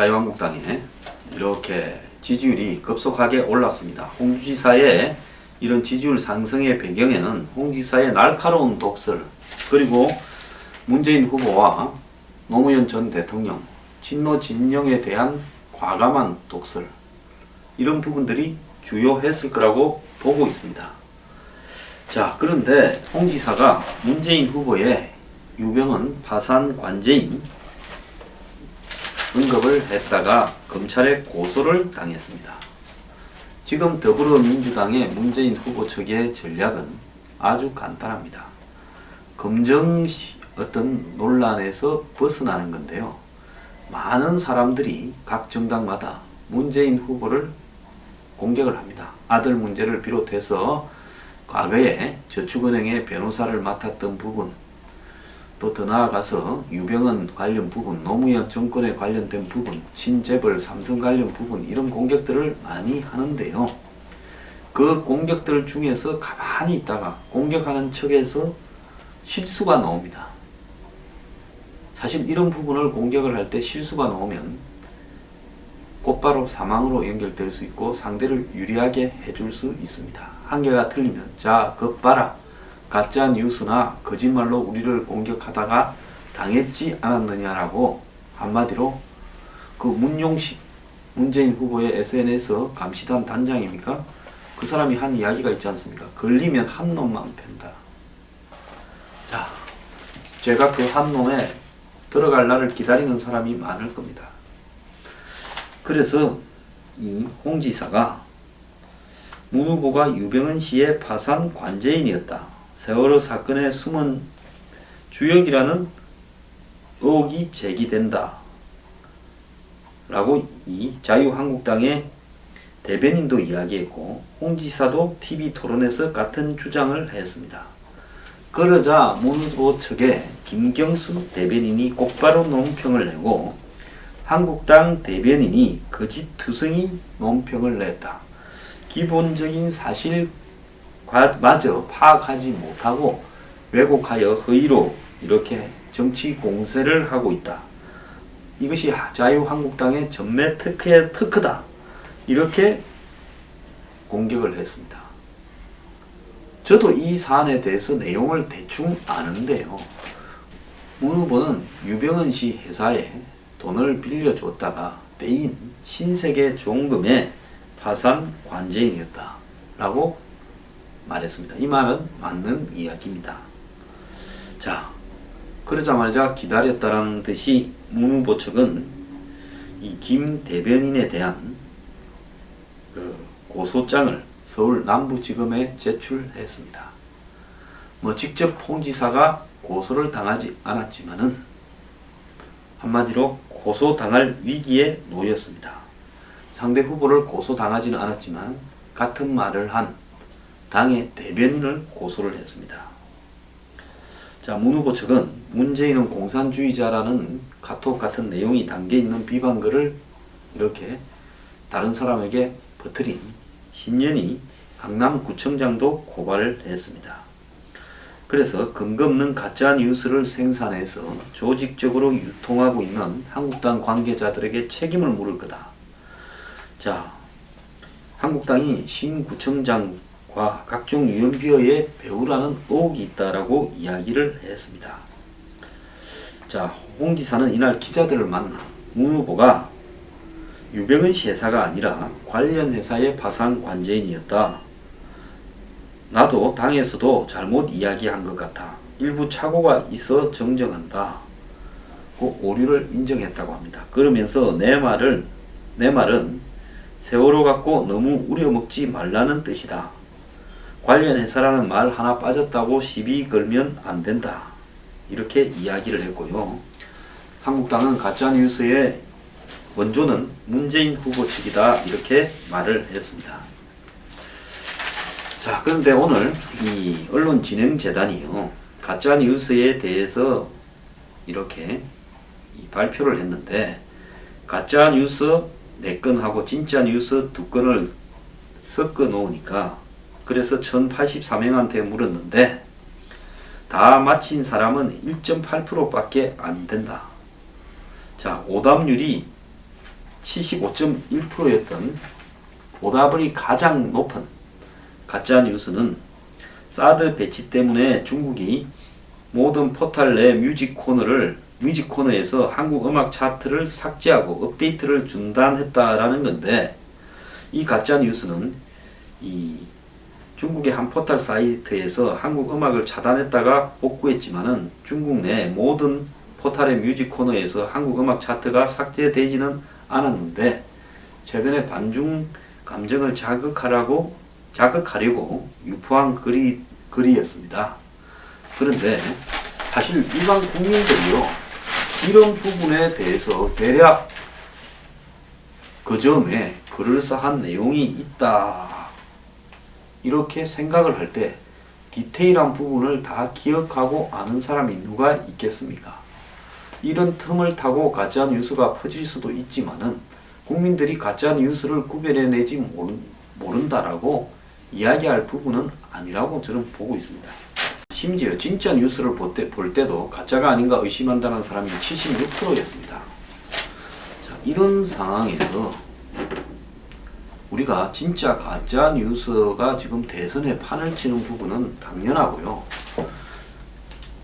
자유한국당에 이렇게 지지율이 급속하게 올랐습니다. 홍 지사의 이런 지지율 상승의 배경에는 홍 지사의 날카로운 독설, 그리고 문재인 후보와 노무현 전 대통령, 친노 진영에 대한 과감한 독설, 이런 부분들이 주요했을 거라고 보고 있습니다. 자, 그런데 홍 지사가 문재인 후보의 유병헌 파산 관제인 언급을 했다가 검찰에 고소를 당했습니다. 지금 더불어민주당의 문재인 후보 측의 전략은 아주 간단합니다. 검정 어떤 논란에서 벗어나는 건데요. 많은 사람들이 각 정당마다 문재인 후보를 공격을 합니다. 아들 문제를 비롯해서 과거에 저축은행의 변호사를 맡았던 부분, 또 더 나아가서 유병헌 관련 부분, 노무현 정권에 관련된 부분, 친재벌 삼성 관련 부분, 이런 공격들을 많이 하는데요. 그 공격들 중에서 가만히 있다가 공격하는 척에서 실수가 나옵니다. 사실 이런 부분을 공격을 할 때 실수가 나오면 곧바로 사망으로 연결될 수 있고 상대를 유리하게 해줄 수 있습니다. 한 개가 틀리면 자, 그거 봐라, 가짜 뉴스나 거짓말로 우리를 공격하다가 당했지 않았느냐라고 한마디로 그 문용식 문재인 후보의 SNS 감시단 단장입니까? 그 사람이 한 이야기가 있지 않습니까? 걸리면 한 놈만 팬다. 자, 제가 그 한 놈에 들어갈 날을 기다리는 사람이 많을 겁니다. 그래서 이 홍 지사가 문 후보가 유병헌 씨의 파산 관제인이었다, 세월호 사건의 숨은 주역이라는 의혹이 제기된다 라고 이 자유한국당의 대변인도 이야기했고, 홍 지사도 TV 토론에서 같은 주장을 했습니다. 그러자 문 후보 측의 김경수 대변인이 곧바로 논평을 내고, 한국당 대변인이 거짓투성이 논평을 냈다. 기본적인 사실마저 파악하지 못하고 왜곡하여 허위로 이렇게 정치 공세를 하고 있다. 이것이 자유한국당의 전매 특허다. 이렇게 공격을 했습니다. 저도 이 사안에 대해서 내용을 대충 아는데요. 문 후보는 유병헌 씨 회사에 돈을 빌려줬다가 떼인 신세계종금의 파산 관제인이었다 라고 말했습니다. 이 말은 맞는 이야기입니다. 자, 그러자마자 기다렸다라는 듯이 문 후보 측은 이 김 대변인에 대한 그 고소장을 서울 남부지검에 제출했습니다. 직접 홍 지사가 고소를 당하지 않았지만은 한마디로 고소당할 위기에 놓였습니다. 상대 후보를 고소당하지는 않았지만 같은 말을 한 당의 대변인을 고소를 했습니다. 자, 문 후보 측은 문재인은 공산주의자라는 카톡 같은 내용이 담겨있는 비방글을 이렇게 다른 사람에게 퍼뜨린 신년희 강남구청장도 고발을 했습니다. 그래서 근거 없는 가짜 뉴스를 생산해서 조직적으로 유통하고 있는 한국당 관계자들에게 책임을 물을 거다. 자, 한국당이 신 구청장과 각종 유언비어의 배우라는 의혹이 있다라고 이야기를 했습니다. 자, 홍 지사는 이날 기자들을 만나 문 후보가 유병헌 씨 회사가 아니라 관련 회사의 파산 관제인이었다. 나도 당에서도 잘못 이야기한 것 같아. 일부 착오가 있어 정정한다. 그 오류를 인정했다고 합니다. 그러면서 내 말은 세월호 갖고 너무 우려먹지 말라는 뜻이다. 관련 회사라는 말 하나 빠졌다고 시비 걸면 안 된다. 이렇게 이야기를 했고요. 한국당은 가짜뉴스의 원조는 문재인 후보 측이다. 이렇게 말을 했습니다. 자, 그런데 오늘 이 언론진흥재단이요, 가짜뉴스에 대해서 이렇게 발표를 했는데, 가짜뉴스 4건하고 진짜 뉴스 2건을 섞어 놓으니까, 그래서 1084명한테 물었는데 다 맞힌 사람은 1.8% 밖에 안 된다. 자, 오답률이 75.1%였던 오답률이 가장 높은 가짜뉴스는 사드 배치 때문에 중국이 모든 포털 내 뮤직 코너에서 한국 음악 차트를 삭제하고 업데이트를 중단했다라는 건데, 이 가짜뉴스는 이 중국의 한 포털 사이트에서 한국 음악을 차단했다가 복구했지만은 중국 내 모든 포털의 뮤직 코너에서 한국 음악 차트가 삭제되지는 않았는데, 최근에 반중 감정을 자극하려고 유포한 글이었습니다. 그런데 사실 일반 국민들이요, 이런 부분에 대해서 대략 그 점에 그럴싸한 내용이 있다, 이렇게 생각을 할 때 디테일한 부분을 다 기억하고 아는 사람이 누가 있겠습니까? 이런 틈을 타고 가짜 뉴스가 퍼질 수도 있지만은 국민들이 가짜 뉴스를 구별해내지 모른다라고 이야기할 부분은 아니라고 저는 보고 있습니다. 심지어 진짜 뉴스를 볼 때도 가짜가 아닌가 의심한다는 사람이 76%였습니다. 자, 이런 상황에서 우리가 진짜 가짜 뉴스가 지금 대선에 판을 치는 부분은 당연하고요.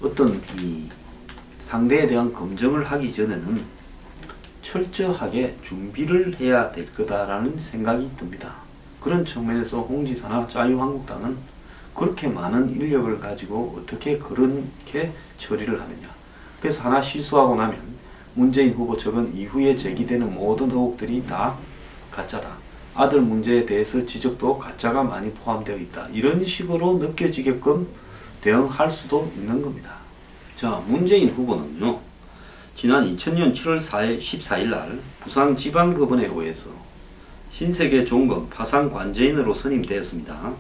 어떤 이 상대에 대한 검증을 하기 전에는 철저하게 준비를 해야 될 거다라는 생각이 듭니다. 그런 측면에서 홍지사나 자유한국당은 그렇게 많은 인력을 가지고 어떻게 그렇게 처리를 하느냐. 그래서 하나 실수하고 나면 문재인 후보 측은 이후에 제기되는 모든 의혹들이 다 가짜다. 아들 문제에 대해서 지적도 가짜가 많이 포함되어 있다. 이런 식으로 느껴지게끔 대응할 수도 있는 겁니다. 자, 문재인 후보는요, 지난 2000년 7월 14일 날 부산지방법원에 의해서 신세계 종금 파산 관제인으로 선임되었습니다.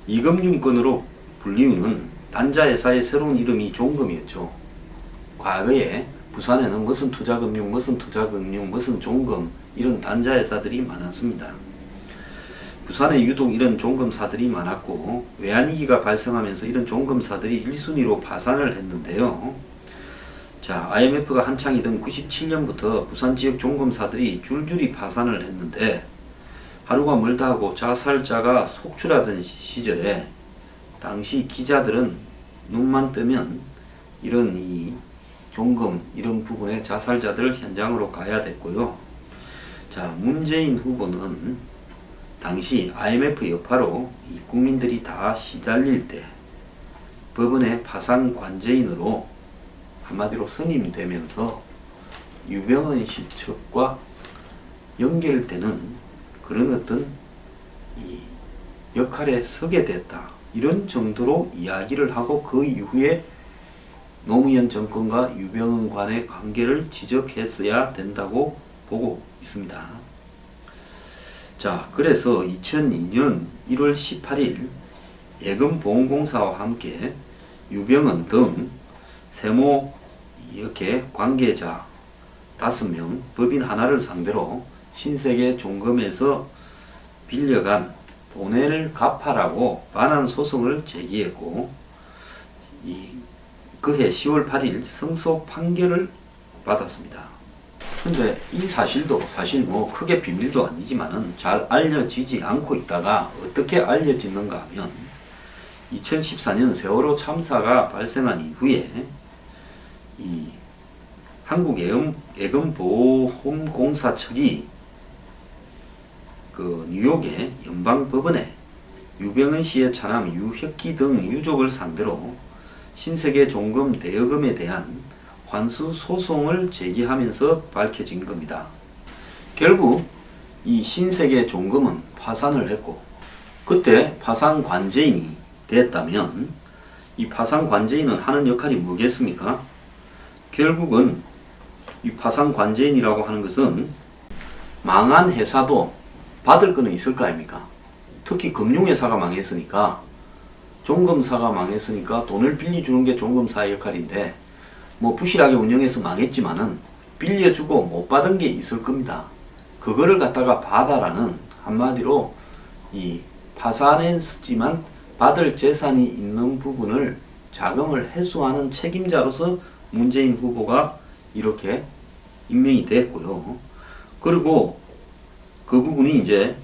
이금융권으로 불리우는 단자회사의 새로운 이름이 종금이었죠. 과거에 부산에는 무슨 투자금융, 무슨 종금 이런 단자회사들이 많았습니다. 부산에 유독 이런 종금사들이 많았고 외환위기가 발생하면서 이런 종금사들이 1순위로 파산을 했는데요. 자, IMF가 한창이던 97년부터 부산 지역 종금사들이 줄줄이 파산을 했는데, 하루가 멀다 하고 자살자가 속출하던 시절에 당시 기자들은 눈만 뜨면 이런 이 종금 이런 부분에 자살자들 현장으로 가야 됐고요. 자, 문재인 후보는 당시 IMF 여파로 이 국민들이 다 시달릴 때 법원의 파산 관제인으로 한마디로 선임되면서 유병헌 씨 측과 연결되는 그런 어떤 이 역할에 서게 됐다, 이런 정도로 이야기를 하고 그 이후에 노무현 정권과 유병헌 간의 관계를 지적했어야 된다고 보고 있습니다. 자, 그래서 2002년 1월 18일 예금보험공사와 함께 유병헌 등 세모 이렇게 관계자 5명, 법인 하나를 상대로 신세계 종금에서 빌려간 돈을 갚아라고 반환 소송을 제기했고, 그해 10월 8일 승소 판결을 받았습니다. 근데 이 사실도 사실 뭐 크게 비밀도 아니지만은 잘 알려지지 않고 있다가 어떻게 알려지는가 하면 2014년 세월호 참사가 발생한 이후에 이 한국예금보험공사 측이 그 뉴욕의 연방법원에 유병헌 씨의 차남 유혁기 등 유족을 상대로 신세계 종금 대여금에 대한 환수 소송을 제기하면서 밝혀진 겁니다. 결국 이 신세계 종금은 파산을 했고, 그때 파산 관제인이 됐다면 이 파산 관제인은 하는 역할이 뭐겠습니까? 결국은 이 파산 관제인이라고 하는 것은 망한 회사도 받을 거는 있을 거 아닙니까? 특히 금융회사가 망했으니까, 종금사가 망했으니까 돈을 빌려주는 게 종금사의 역할인데, 뭐 부실하게 운영해서 망했지만은 빌려주고 못 받은 게 있을 겁니다. 그거를 갖다가 받아라는, 한마디로 이 파산했지만 받을 재산이 있는 부분을 자금을 회수하는 책임자로서 문재인 후보가 이렇게 임명이 됐고요. 그리고 그 부분이 이제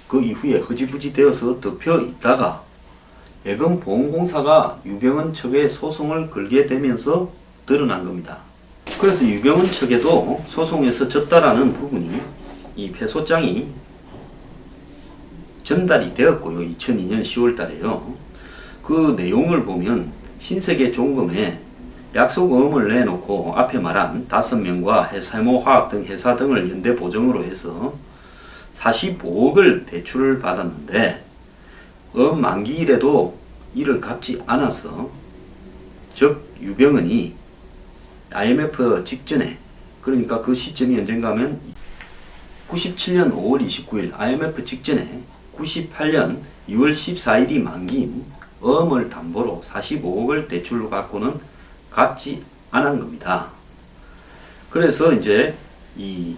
그 이후에 흐지부지 되어서 덮여 있다가 예금보험공사가 유병헌 측에 소송을 걸게 되면서 드러난 겁니다. 그래서 유병헌 측에도 소송에서 졌다라는 부분이 이 패소장이 전달이 되었고요. 2002년 10월 달에요. 그 내용을 보면 신세계종금에 약속어음을 내놓고 앞에 말한 5명과 해사모화학 등 회사 등을 연대 보증으로 해서 45억을 대출을 받았는데 만기일에도 이를 갚지 않아서, 즉 유병헌이 IMF 직전에, 그러니까 그 시점이 언젠가 하면 97년 5월 29일 IMF 직전에 98년 2월 14일이 만기인 어음을 담보로 45억을 대출로 갖고는 갚지 않은 겁니다. 그래서 이제 이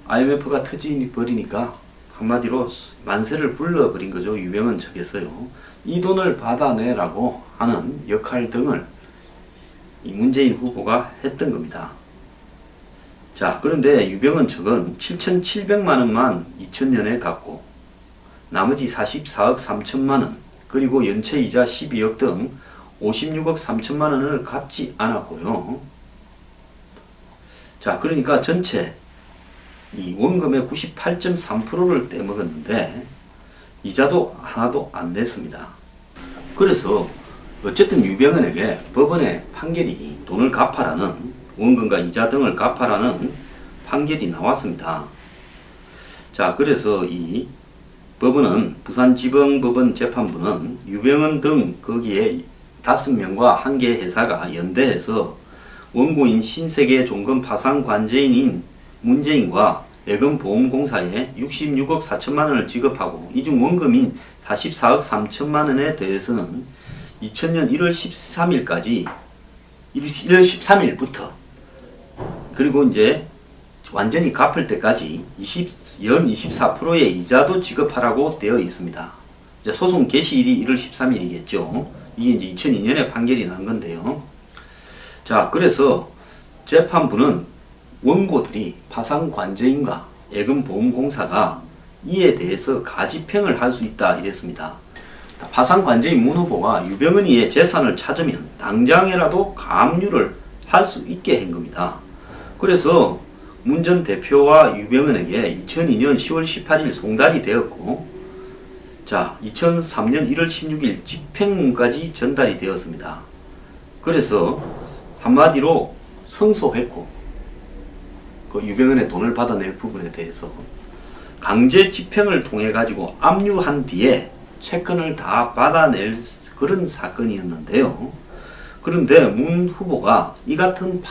IMF가 터져버리니까 한마디로 만세를 불러버린 거죠. 유병헌 측에서요. 이 돈을 받아내라고 하는 역할 등을 이 문재인 후보가 했던 겁니다. 자, 그런데 유병헌 측은 7,700만원만 2000년에 갚고 나머지 44억 3천만원 그리고 연체이자 12억 등 56억 3천만원을 갚지 않았고요. 자, 그러니까 전체 이 원금의 98.3%를 떼먹었는데 이자도 하나도 안 냈습니다. 그래서 어쨌든 유병헌에게 법원의 판결이 돈을 갚아라는, 원금과 이자 등을 갚아라는 판결이 나왔습니다. 자, 그래서 이 법원은, 부산지방법원 재판부는 유병헌 등 거기에 5명과 1개 회사가 연대해서 원고인 신세계종금 파산 관제인인 문재인과 예금보험공사에 66억 4천만원을 지급하고 이중 원금인 44억 3천만원에 대해서는 2000년 1월 13일까지 1월 13일부터 그리고 이제 완전히 갚을 때까지 연 24%의 이자도 지급하라고 되어 있습니다. 이제 소송 개시일이 1월 13일이겠죠. 이게 이제 2002년에 판결이 난 건데요. 자, 그래서 재판부는 원고들이 파산관제인과 예금보험공사가 이에 대해서 가집행을 할 수 있다 이랬습니다. 파산관제인 문 후보가 유병헌이의 재산을 찾으면 당장이라도 가압류를 할 수 있게 한 겁니다. 그래서 문 전 대표와 유병헌에게 2002년 10월 18일 송달이 되었고, 자, 2003년 1월 16일 집행문까지 전달이 되었습니다. 그래서 한마디로 성소했고, 그 유병헌의 돈을 받아낼 부분에 대해서 강제 집행을 통해 가지고 압류한 뒤에 채권을 다 받아낼 그런 사건이었는데요. 그런데 문 후보가 이 같은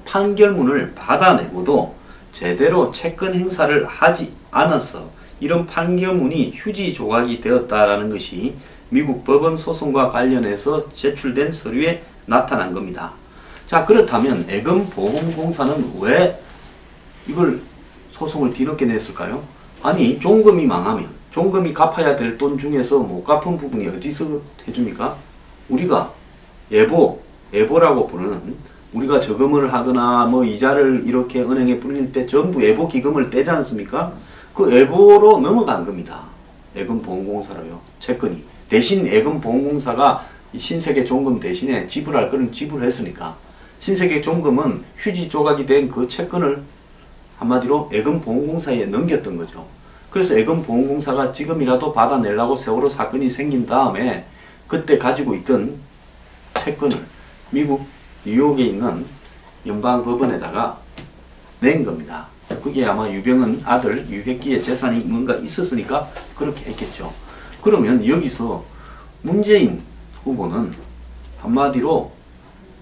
판결문을 받아내고도 제대로 채권 행사를 하지 않아서 이런 판결문이 휴지 조각이 되었다라는 것이 미국 법원 소송과 관련해서 제출된 서류에 나타난 겁니다. 자, 그렇다면 예금보험공사는 왜 이걸 소송을 뒤늦게 냈을까요? 아니, 종금이 망하면 종금이 갚아야 될 돈 중에서 못 갚은 부분이 어디서 해줍니까? 우리가 예보라고 부르는, 우리가 저금을 하거나 뭐 이자를 이렇게 은행에 불릴 때 전부 예보 기금을 떼지 않습니까? 그 예보로 넘어간 겁니다. 예금보험공사로요. 채권이. 대신 예금보험공사가 신세계종금 대신에 지불할 거는 지불했으니까 신세계종금은 휴지 조각이 된 그 채권을 한마디로 예금보험공사에 넘겼던 거죠. 그래서 예금보험공사가 지금이라도 받아내려고 세월호 사건이 생긴 다음에 그때 가지고 있던 채권을 미국 뉴욕에 있는 연방법원에다가 낸 겁니다. 그게 아마 유병헌 아들 유핵기의 재산이 뭔가 있었으니까 그렇게 했겠죠. 그러면 여기서 문재인 후보는 한마디로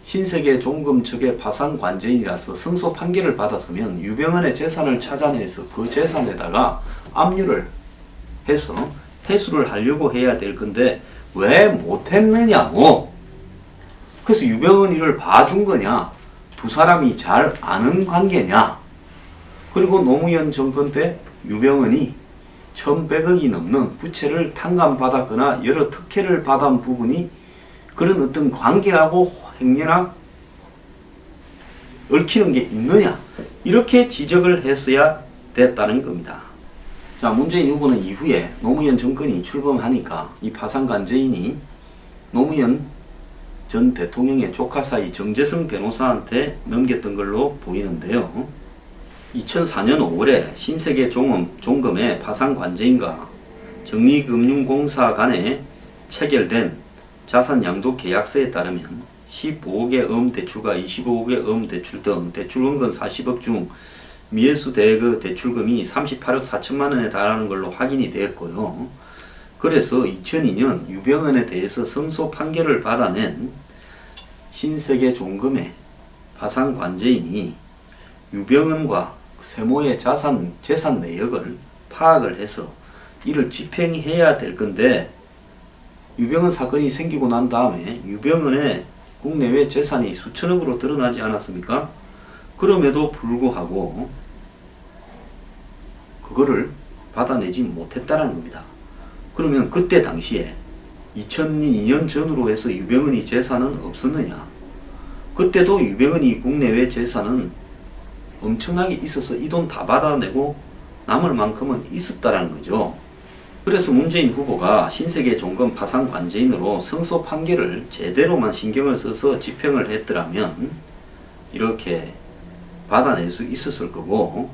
신세계종금 측의 파산관제인이라서 승소 판결을 받았으면 유병헌의 재산을 찾아내서 그 재산에다가 압류를 해서 회수를 하려고 해야 될 건데 왜 못했느냐고. 그래서 유병헌 이를 봐준 거냐, 두 사람이 잘 아는 관계냐. 그리고 노무현 정권 때 유병헌이 1100억이 넘는 부채를 탕감받았거나 여러 특혜를 받은 부분이 그런 어떤 관계하고 행여나 얽히는 게 있느냐, 이렇게 지적을 했어야 됐다는 겁니다. 자, 문재인 후보는 이후에 노무현 정권이 출범하니까 이 파산관제인이 노무현 전 대통령의 조카 사이 정재승 변호사한테 넘겼던 걸로 보이는데요. 2004년 5월에 신세계종금의 파산관제인과 정리금융공사 간에 체결된 자산양도계약서에 따르면 15억의 음대출과 25억의 음대출 등 대출원금 40억 중 미해수 대그 대출금이 38억 4천만 원에 달하는 걸로 확인이 되었고요. 그래서 2002년 유병헌에 대해서 승소 판결을 받아낸 신세계종금의 파산관제인이 유병헌과 세모의 재산 내역을 파악을 해서 이를 집행해야 될 건데, 유병헌 사건이 생기고 난 다음에 유병헌의 국내외 재산이 수천억으로 드러나지 않았습니까? 그럼에도 불구하고 그거를 받아내지 못했다는 겁니다. 그러면 그때 당시에 2002년 전으로 해서 유병헌이 재산은 없었느냐? 그때도 유병헌이 국내외 재산은 엄청나게 있어서 이 돈 다 받아내고 남을 만큼은 있었다는 거죠. 그래서 문재인 후보가 신세계종금 파산관제인으로 승소 판결을 제대로만 신경을 써서 집행을 했더라면 이렇게 받아낼 수 있었을 거고,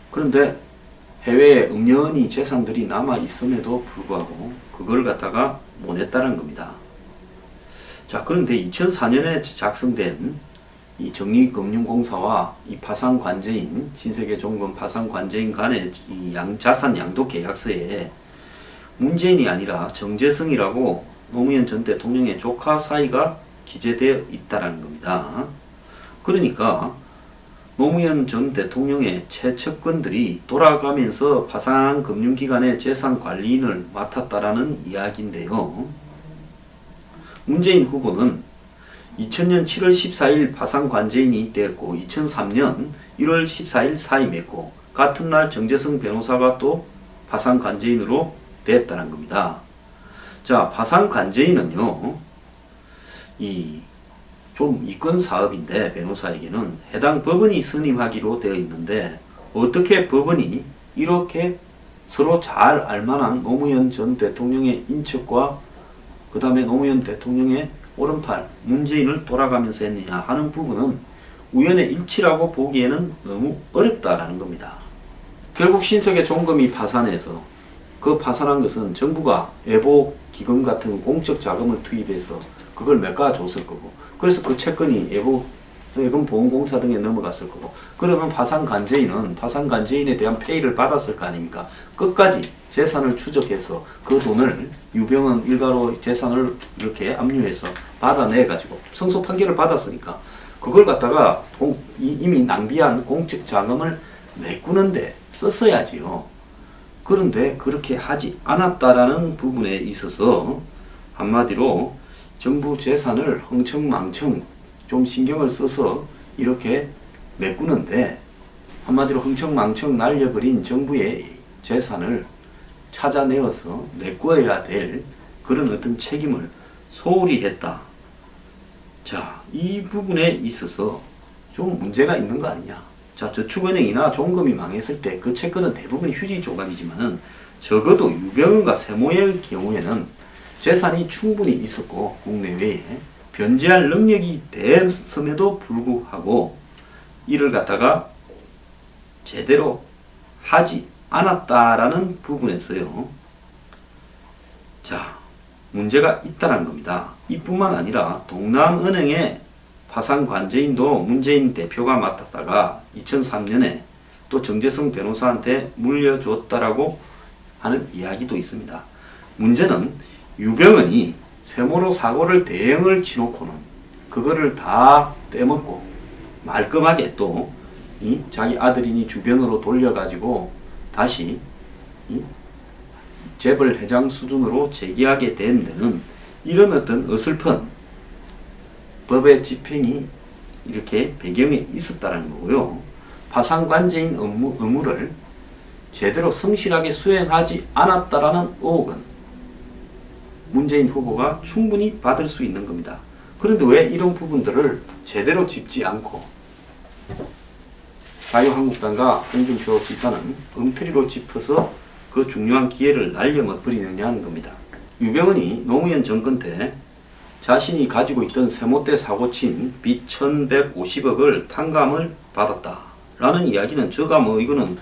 그런데 해외에 음연히 재산들이 남아 있음에도 불구하고 그걸 갖다가 못 했다는 겁니다. 자, 그런데 2004년에 작성된 이 정리금융공사와 이 파산관제인, 신세계종금 파산관제인 간의 이 자산 양도 계약서에 문재인이 아니라 정재승이라고 노무현 전 대통령의 조카 사이가 기재되어 있다는 겁니다. 그러니까 노무현 전 대통령의 최측근들이 돌아가면서 파산한 금융기관의 재산관리인을 맡았다라는 이야기인데요. 문재인 후보는 2000년 7월 14일 파산관제인이 되었고 2003년 1월 14일 사임했고 같은 날 정재승 변호사가 또 파산관제인으로 됐다는 겁니다. 자, 파산관제인은요, 좀 이권 사업인데 변호사에게는 해당 법원이 선임하기로 되어 있는데, 어떻게 법원이 이렇게 서로 잘 알만한 노무현 전 대통령의 인척과 그 다음에 노무현 대통령의 오른팔 문재인을 돌아가면서 했느냐 하는 부분은 우연의 일치라고 보기에는 너무 어렵다라는 겁니다. 결국 신세계종금이 파산해서 그 파산한 것은 정부가 애보기금 같은 공적 자금을 투입해서 그걸 메꿔줬을 거고, 그래서 그 채권이 애금보험공사 등에 넘어갔을 거고, 그러면 파산관제인은 파산관제인에 대한 페이를 받았을 거 아닙니까? 끝까지 재산을 추적해서 그 돈을 유병헌 일가로 재산을 이렇게 압류해서 받아내가지고 승소 판결을 받았으니까 그걸 갖다가 이미 낭비한 공적 자금을 메꾸는데 썼어야지요. 그런데 그렇게 하지 않았다라는 부분에 있어서 한마디로 정부 재산을 흥청망청 좀 신경을 써서 이렇게 메꾸는데, 한마디로 흥청망청 날려버린 정부의 재산을 찾아내어서 메꿔야 될 그런 어떤 책임을 소홀히 했다. 자, 이 부분에 있어서 좀 문제가 있는 거 아니냐. 자, 저축은행이나 종금이 망했을 때 그 채권은 대부분 휴지 조각이지만은 적어도 유병헌과 세모의 경우에는 재산이 충분히 있었고 국내외에 변제할 능력이 됐음에도 불구하고 이를 갖다가 제대로 하지 않았다라는 부분에서요. 자, 문제가 있다는 겁니다. 이뿐만 아니라 동남은행의 파산관제인도 문재인 대표가 맡았다가 2003년에 또 정재승 변호사한테 물려줬다라고 하는 이야기도 있습니다. 문제는 유병헌이 세모로 사고를 대형을 치놓고는 그거를 다 떼먹고 말끔하게 또 자기 아들이니 주변으로 돌려가지고 다시 재벌 회장 수준으로 재기하게 된 데는 이런 어떤 어설픈 법의 집행이 이렇게 배경에 있었다는 거고요. 파산관제인 의무를 제대로 성실하게 수행하지 않았다라는 의혹은 문재인 후보가 충분히 받을 수 있는 겁니다. 그런데 왜 이런 부분들을 제대로 짚지 않고 자유한국당과 홍준표 지사는 엉터리로 짚어서 그 중요한 기회를 날려버리느냐는 겁니다. 유병헌이 노무현 정권 때 자신이 가지고 있던 세못대 사고친 빚 1150억을 탕감을 받았다 라는 이야기는, 제가 뭐 이거는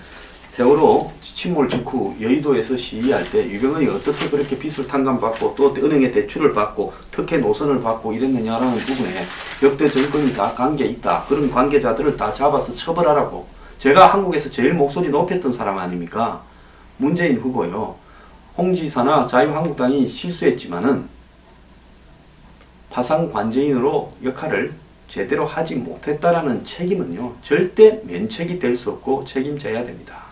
세월호 침몰 직후 여의도에서 시위할 때 유병헌이 어떻게 그렇게 빚을 탕감받고 또 은행에 대출을 받고 특혜 노선을 받고 이랬느냐라는 부분에 역대 정권이 다 관계 있다, 그런 관계자들을 다 잡아서 처벌하라고, 제가 한국에서 제일 목소리 높였던 사람 아닙니까? 문재인 후보요. 홍 지사나 자유한국당이 실수했지만은 파상 관제인으로 역할을 제대로 하지 못했다라는 책임은요, 절대 면책이 될 수 없고 책임져야 됩니다.